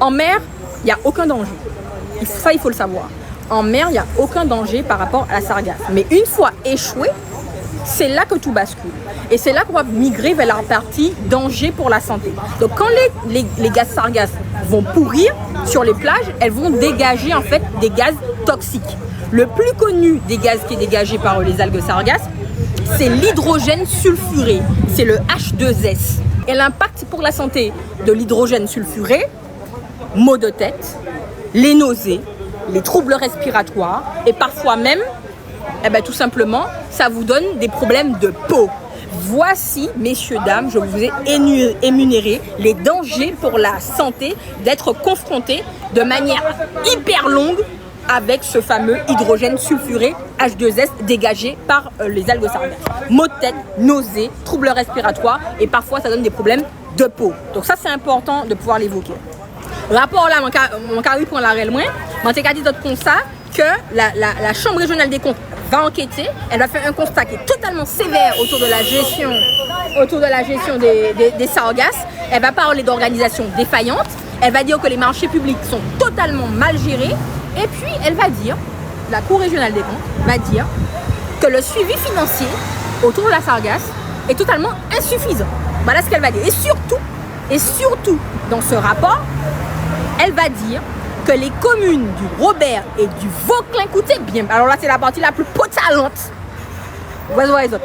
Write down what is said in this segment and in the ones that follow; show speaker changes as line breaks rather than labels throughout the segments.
En mer, il n'y a aucun danger. Ça, il faut le savoir. En mer, il n'y a aucun danger par rapport à la sargasse. Mais une fois échoué, c'est là que tout bascule. Et c'est là qu'on va migrer vers la partie danger pour la santé. Donc quand les gaz sargasses vont pourrir sur les plages, elles vont dégager en fait des gaz toxiques. Le plus connu des gaz qui est dégagé par les algues sargasses, c'est l'hydrogène sulfuré. C'est le H2S. Et l'impact pour la santé de l'hydrogène sulfuré, maux de tête, les nausées, les troubles respiratoires et parfois même, tout simplement, ça vous donne des problèmes de peau. Voici, messieurs, dames, je vous ai énuméré les dangers pour la santé d'être confronté de manière hyper longue avec ce fameux hydrogène sulfuré H2S dégagé par les algues sargasses. Maux de tête, nausées, troubles respiratoires et parfois ça donne des problèmes de peau. Donc ça c'est important de pouvoir l'évoquer. Rapport là, mon carré pour la moins, mon dit d'autres constat que la Chambre régionale des comptes va enquêter, elle va faire un constat qui est totalement sévère autour de la gestion des sargasses. Elle va parler d'organisations défaillantes, elle va dire que les marchés publics sont totalement mal gérés et puis elle va dire, la Cour régionale des comptes va dire que le suivi financier autour de la sargasse est totalement insuffisant. Voilà ce qu'elle va dire. Et surtout, dans ce rapport, elle va dire que les communes du Robert et du Vauclin, écoutez bien, alors là c'est la partie la plus potalante. Voici les autres.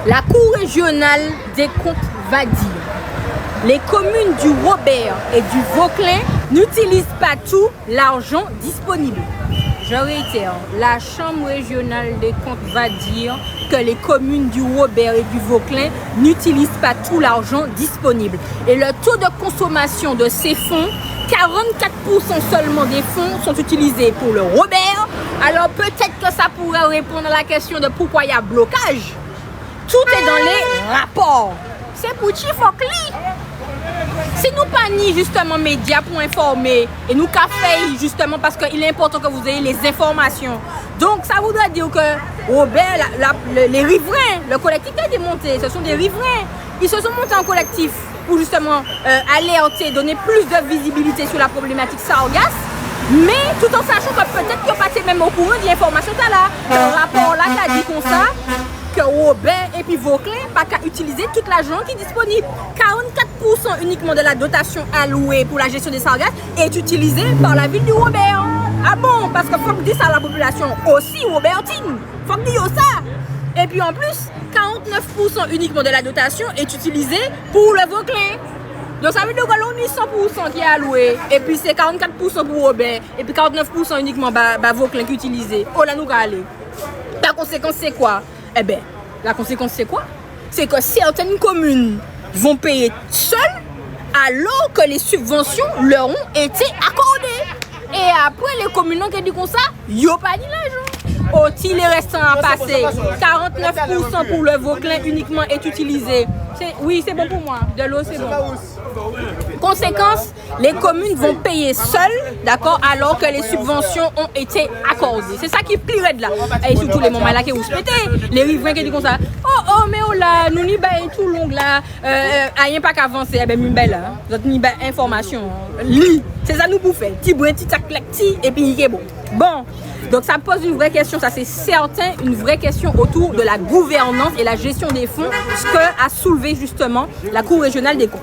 La Cour régionale des comptes va dire les communes du Robert et du Vauclin n'utilisent pas tout l'argent disponible. Je réitère, la Chambre régionale des comptes va dire que les communes du Robert et du Vauclin n'utilisent pas tout l'argent disponible. Et le taux de consommation de ces fonds, 44% seulement des fonds sont utilisés pour le Robert. Alors peut-être que ça pourrait répondre à la question de pourquoi il y a blocage. Tout est dans les rapports. C'est pour Chifokli. Si nous pas ni justement médias pour informer et nous café justement parce qu'il est important que vous ayez les informations. Donc ça voudrait dire que Robert, les riverains, le collectif est démonté, ce sont des riverains. Ils se sont montés en collectif pour justement alerter, donner plus de visibilité sur la problématique sargasse, mais tout en sachant que peut-être qu'ils passent même au courant de l'information là. Le rapport là qui a dit comme ça, que Robert et puis Vauclin pas qu'à utiliser tout l'argent qui est disponible. 44% uniquement de la dotation allouée pour la gestion des sargasses est utilisée par la ville du Robert. Ah bon, parce qu'il faut que dire ça à la population aussi, Robertine. Faut que dire ça. Et puis en plus, 49% uniquement de la dotation est utilisée pour le Vauclin. Donc ça veut dire que l'on a 100% qui est alloué. Et puis c'est 44% pour Robert. Et puis 49% uniquement Vauclin qui est utilisé. Oh là nous aller. La conséquence c'est quoi? Eh bien, la conséquence c'est quoi? C'est que certaines communes vont payer seules alors que les subventions leur ont été accordées. Et après les communes qui disent comme ça, ils n'ont pas dit l'argent. Aussi les restants à passer, 49% pour le Vauclin uniquement est utilisé. Oui, c'est bon pour moi. De l'eau, c'est bon. Conséquence, les communes vont payer seules, d'accord, alors que les subventions ont été accordées. C'est ça qui plierait de là. Et surtout les moments là qui vous pétez, les riverains qui disent comme ça. Oh, mais oh là, nous n'y baillons tout long là. Rien pas qu'avancer, eh ben, nous là. Vous avez une information. Lit, c'est ça nous bouffer. Petit bruit, petit tac, et puis il est bon. Bon. Donc ça pose une vraie question, ça c'est certain, une vraie question autour de la gouvernance et la gestion des fonds, ce que a soulevé justement la Cour régionale des comptes.